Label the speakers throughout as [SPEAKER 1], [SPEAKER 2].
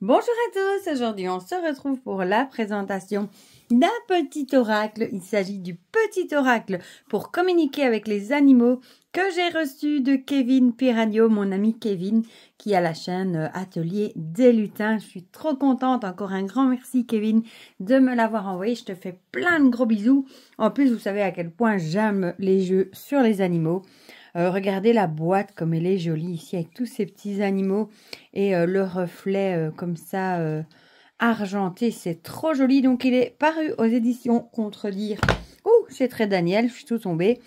[SPEAKER 1] Bonjour à tous, aujourd'hui on se retrouve pour la présentation d'un petit oracle. Il s'agit du petit oracle pour communiquer avec les animaux que j'ai reçu de Kevin Piragno, mon ami Kevin, qui a la chaîne Atelier des Lutins. Je suis trop contente, encore un grand merci Kevin de me l'avoir envoyé. Je te fais plein de gros bisous. En plus, vous savez à quel point j'aime les jeux sur les animaux. Regardez la boîte comme elle est jolie ici avec tous ces petits animaux et le reflet comme ça argenté, c'est trop joli. Donc il est paru aux éditions Contredire. Ouh, c'est très Daniel, je suis tout tombée.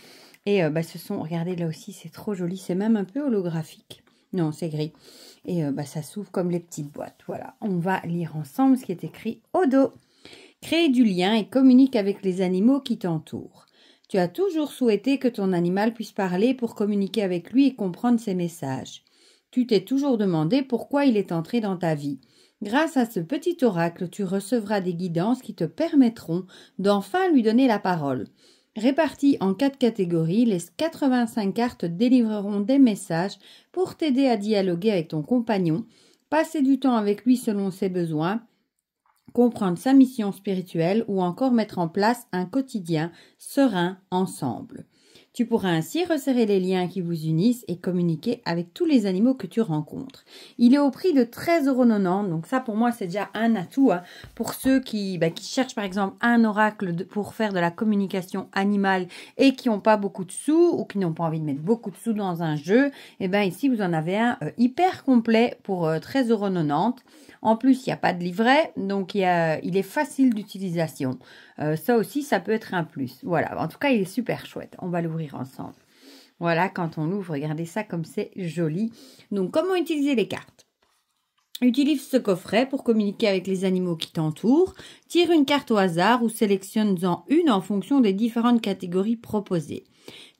[SPEAKER 1] Et ce sont, regardez là aussi, c'est trop joli, c'est même un peu holographique. Non, c'est gris. Et ça s'ouvre comme les petites boîtes. Voilà, on va lire ensemble ce qui est écrit au dos. Crée du lien et communique avec les animaux qui t'entourent. Tu as toujours souhaité que ton animal puisse parler pour communiquer avec lui et comprendre ses messages. Tu t'es toujours demandé pourquoi il est entré dans ta vie. Grâce à ce petit oracle, tu recevras des guidances qui te permettront d'enfin lui donner la parole. Réparties en 4 catégories, les 85 cartes délivreront des messages pour t'aider à dialoguer avec ton compagnon, passer du temps avec lui selon ses besoins, comprendre sa mission spirituelle ou encore mettre en place un quotidien serein ensemble. Tu pourras ainsi resserrer les liens qui vous unissent et communiquer avec tous les animaux que tu rencontres. Il est au prix de 13,90 €, donc ça pour moi c'est déjà un atout pour ceux qui cherchent par exemple un oracle pour faire de la communication animale et qui n'ont pas beaucoup de sous ou qui n'ont pas envie de mettre beaucoup de sous dans un jeu. Et bien ici vous en avez un hyper complet pour 13,90 €. En plus, il n'y a pas de livret, donc il est facile d'utilisation. Ça aussi, ça peut être un plus. Voilà, en tout cas, il est super chouette. On va l'ouvrir ensemble. Voilà, quand on l'ouvre, regardez ça comme c'est joli. Donc, comment utiliser les cartes? Utilise ce coffret pour communiquer avec les animaux qui t'entourent. Tire une carte au hasard ou sélectionne-en une en fonction des différentes catégories proposées.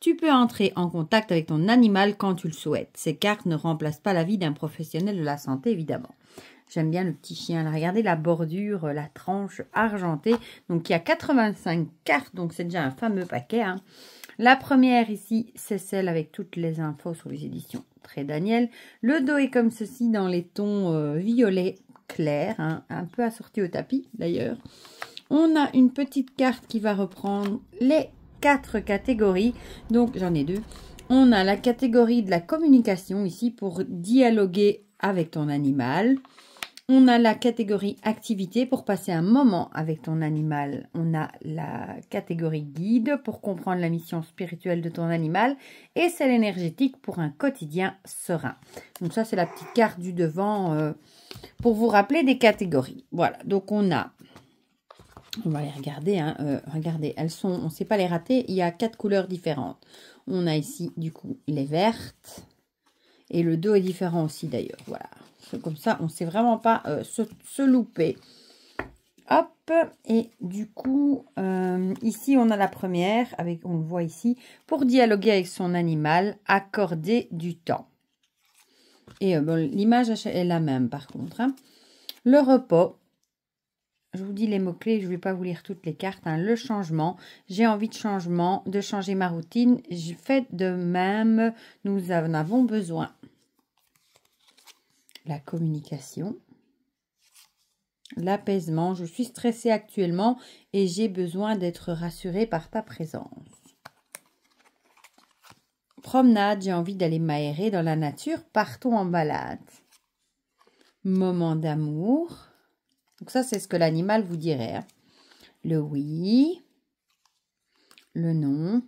[SPEAKER 1] Tu peux entrer en contact avec ton animal quand tu le souhaites. Ces cartes ne remplacent pas l'avis d'un professionnel de la santé, évidemment. J'aime bien le petit chien. Là, regardez la bordure, la tranche argentée. Donc, il y a 85 cartes. Donc, c'est déjà un fameux paquet. La première ici, c'est celle avec toutes les infos sur les éditions Très Daniel. Le dos est comme ceci dans les tons violet clair. Un peu assorti au tapis, d'ailleurs. On a une petite carte qui va reprendre les 4 catégories. Donc, j'en ai 2. On a la catégorie de la communication ici pour dialoguer avec ton animal. On a la catégorie activité pour passer un moment avec ton animal. On a la catégorie guide pour comprendre la mission spirituelle de ton animal. Et celle énergétique pour un quotidien serein. Donc ça, c'est la petite carte du devant pour vous rappeler des catégories. Voilà, donc on va les regarder. Regardez, elles sont, on ne sait pas les rater. Il y a 4 couleurs différentes. On a ici, du coup, les vertes. Et le dos est différent aussi, d'ailleurs. Voilà. Comme ça, on ne sait vraiment pas se louper. Hop. Et du coup, ici, on a la première. On le voit ici. Pour dialoguer avec son animal, accorder du temps. Et l'image est la même, par contre. Le repos. Je vous dis les mots-clés, je ne vais pas vous lire toutes les cartes. Le changement, j'ai envie de changement, de changer ma routine. Faites de même, nous en avons besoin. La communication. L'apaisement, je suis stressée actuellement et j'ai besoin d'être rassurée par ta présence. Promenade, j'ai envie d'aller m'aérer dans la nature, partons en balade. Moment d'amour. Donc ça, c'est ce que l'animal vous dirait. Le oui. Le non.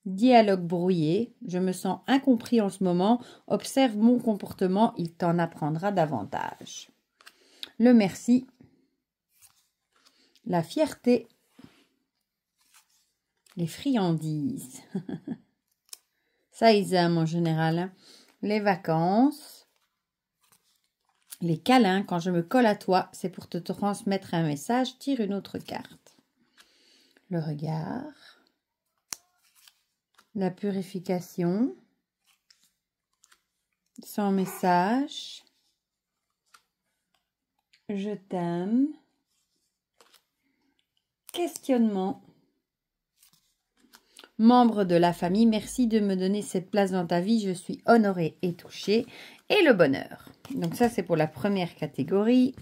[SPEAKER 1] Dialogue brouillé. Je me sens incompris en ce moment. Observe mon comportement. Il t'en apprendra davantage. Le merci. La fierté. Les friandises. Ça, ils aiment en général. Les vacances. Les câlins, quand je me colle à toi, c'est pour te transmettre un message. Tire une autre carte. Le regard. La purification. Sans message. Je t'aime. Questionnement. Membre de la famille, merci de me donner cette place dans ta vie. Je suis honorée et touchée. Et le bonheur. Donc ça, c'est pour la première catégorie.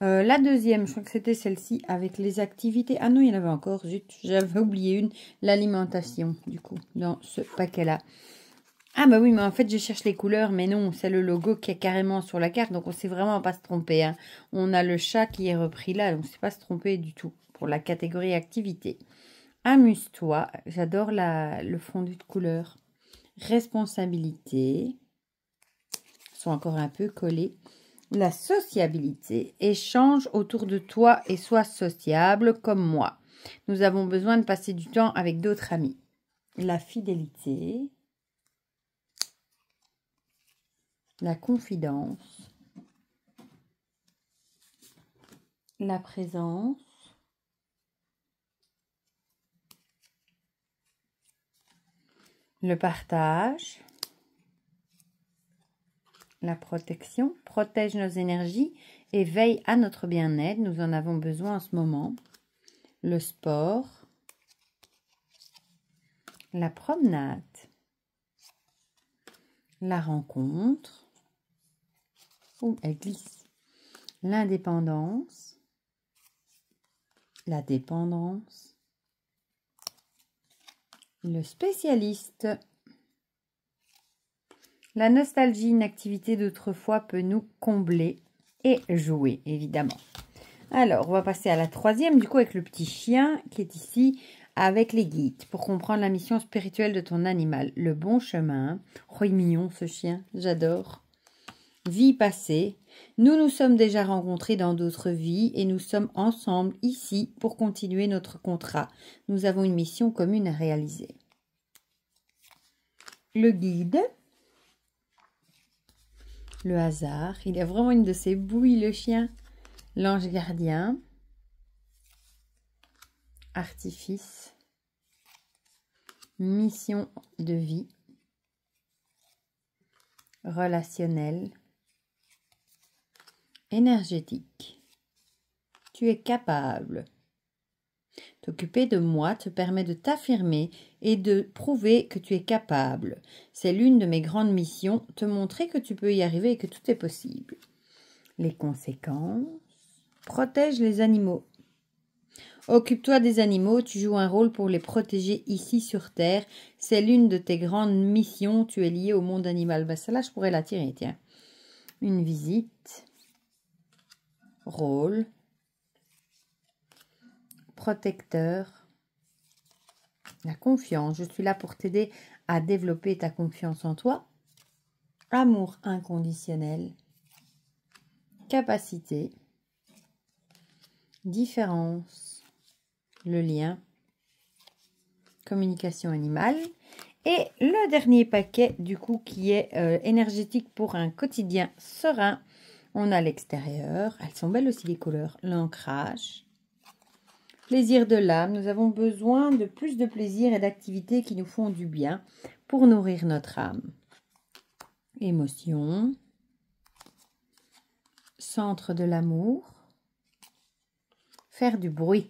[SPEAKER 1] La deuxième, je crois que c'était celle-ci avec les activités. Ah non, il y en avait encore. Zut, j'avais oublié une. L'alimentation, du coup, dans ce paquet-là. Ah bah oui, mais en fait, je cherche les couleurs. Mais non, c'est le logo qui est carrément sur la carte. Donc, on ne sait vraiment pas se tromper. Hein. On a le chat qui est repris là. Donc, on ne sait pas se tromper du tout pour la catégorie activité. Amuse-toi. J'adore le fondu de couleurs. Responsabilité. Ils sont encore un peu collés. La sociabilité. Échange autour de toi et sois sociable comme moi. Nous avons besoin de passer du temps avec d'autres amis. La fidélité. La confidence. La présence. Le partage. La protection, protège nos énergies et veille à notre bien-être. Nous en avons besoin en ce moment. Le sport. La promenade. La rencontre. Oh, elle glisse. L'indépendance. La dépendance. Le spécialiste. La nostalgie, une activité d'autrefois, peut nous combler et jouer, évidemment. Alors, on va passer à la troisième, du coup, avec le petit chien qui est ici, avec les guides, pour comprendre la mission spirituelle de ton animal. Le bon chemin. Oh, il est mignon, ce chien, j'adore. Vie passée. Nous nous sommes déjà rencontrés dans d'autres vies et nous sommes ensemble ici pour continuer notre contrat. Nous avons une mission commune à réaliser. Le guide. Le hasard. Il a vraiment une de ses bouilles, le chien. L'ange gardien. Artifice. Mission de vie. Relationnel. Énergétique. Tu es capable. T'occuper de moi te permet de t'affirmer et de prouver que tu es capable. C'est l'une de mes grandes missions, te montrer que tu peux y arriver et que tout est possible. Les conséquences. Protège les animaux. Occupe-toi des animaux, tu joues un rôle pour les protéger ici sur Terre. C'est l'une de tes grandes missions, tu es lié au monde animal. Ben, celle-là, je pourrais la tirer, tiens. Une visite. Rôle. Protecteur. La confiance. Je suis là pour t'aider à développer ta confiance en toi. Amour inconditionnel. Capacité. Différence. Le lien. Communication animale. Et le dernier paquet, du coup, qui est énergétique pour un quotidien serein. On a l'extérieur. Elles sont belles aussi les couleurs. L'ancrage. Plaisir de l'âme. Nous avons besoin de plus de plaisir et d'activités qui nous font du bien pour nourrir notre âme. Émotion. Centre de l'amour. Faire du bruit.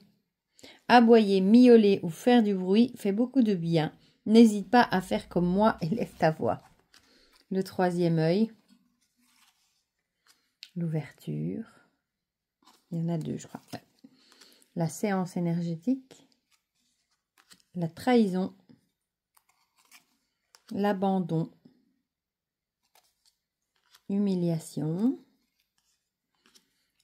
[SPEAKER 1] Aboyer, miauler ou faire du bruit fait beaucoup de bien. N'hésite pas à faire comme moi et lève ta voix. Le troisième œil. L'ouverture. Il y en a deux, je crois. Ouais. La séance énergétique. La trahison. L'abandon. Humiliation.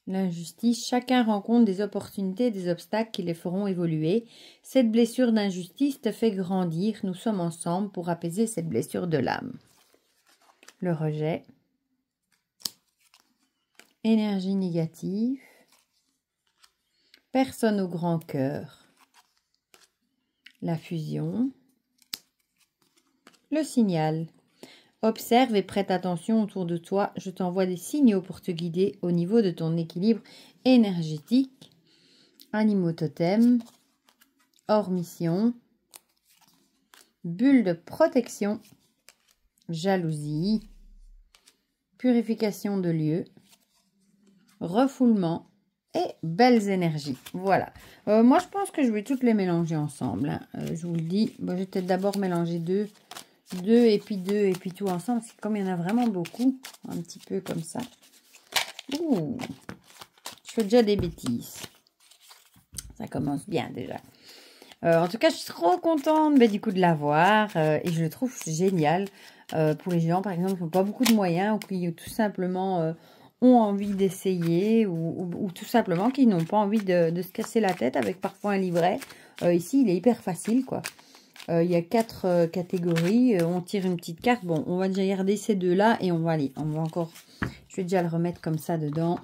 [SPEAKER 1] L'injustice. Chacun rencontre des opportunités et des obstacles qui les feront évoluer. Cette blessure d'injustice te fait grandir. Nous sommes ensemble pour apaiser cette blessure de l'âme. Le rejet. Énergie négative. Personne au grand cœur. La fusion. Le signal. Observe et prête attention autour de toi. Je t'envoie des signaux pour te guider au niveau de ton équilibre énergétique. Animaux totems. Hors mission. Bulle de protection. Jalousie. Purification de lieu. Refoulement. Et belles énergies. Voilà. Moi, je pense que je vais toutes les mélanger ensemble. Hein. Je vous le dis. Bon, je vais peut-être d'abord mélanger deux. 2 et puis tout ensemble. C'est comme il y en a vraiment beaucoup. Un petit peu comme ça. Ouh, je fais déjà des bêtises. Ça commence bien déjà. En tout cas, je suis trop contente du coup de l'avoir et je le trouve génial pour les gens, par exemple, qui n'ont pas beaucoup de moyens ou qui tout simplement ont envie d'essayer ou tout simplement qui n'ont pas envie de se casser la tête avec parfois un livret. Ici, il est hyper facile, quoi. Il y a 4 catégories. On tire une petite carte. Bon, on va déjà garder ces deux-là et on va aller. On va encore... Je vais déjà le remettre comme ça dedans.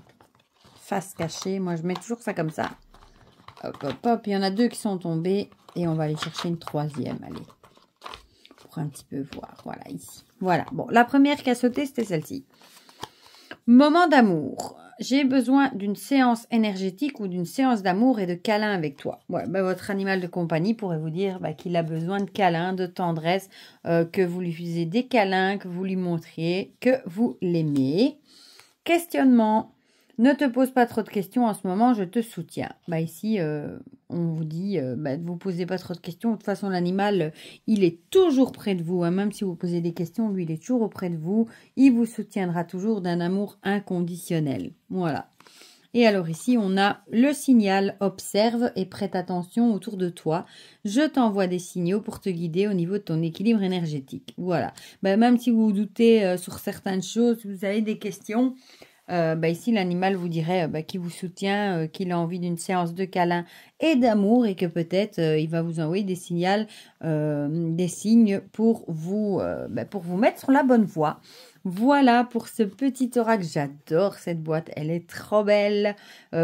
[SPEAKER 1] Face cachée. Moi, je mets toujours ça comme ça. Hop, hop, hop. Il y en a 2 qui sont tombés. Et on va aller chercher une 3e. Allez. Pour un petit peu voir. Voilà, ici. Voilà. Bon, la première qui a sauté, c'était celle-ci. Moment d'amour. J'ai besoin d'une séance énergétique ou d'une séance d'amour et de câlin avec toi. Ouais, votre animal de compagnie pourrait vous dire qu'il a besoin de câlin, de tendresse, que vous lui faisiez des câlins, que vous lui montriez que vous l'aimez. Questionnement. Ne te pose pas trop de questions en ce moment, je te soutiens. Ici, on vous dit, ne vous posez pas trop de questions. De toute façon, l'animal, il est toujours près de vous. Hein. Même si vous posez des questions, lui, il est toujours auprès de vous. Il vous soutiendra toujours d'un amour inconditionnel. Voilà. Et alors ici, on a le signal « Observe et prête attention autour de toi. Je t'envoie des signaux pour te guider au niveau de ton équilibre énergétique. » Voilà. Même si vous doutez sur certaines choses, si vous avez des questions... ici, l'animal vous dirait qu'il vous soutient, qu'il a envie d'une séance de câlin et d'amour et que peut-être il va vous envoyer des signes pour vous mettre sur la bonne voie. Voilà pour ce petit oracle. J'adore cette boîte. Elle est trop belle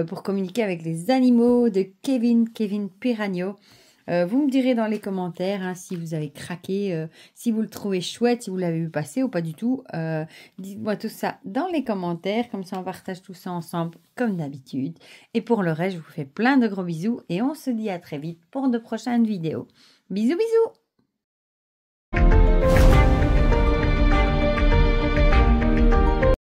[SPEAKER 1] pour communiquer avec les animaux de Kevin Piragno. Vous me direz dans les commentaires si vous avez craqué, si vous le trouvez chouette, si vous l'avez vu passer ou pas du tout. Dites-moi tout ça dans les commentaires, comme ça on partage tout ça ensemble comme d'habitude. Et pour le reste, je vous fais plein de gros bisous et on se dit à très vite pour de prochaines vidéos. Bisous bisous!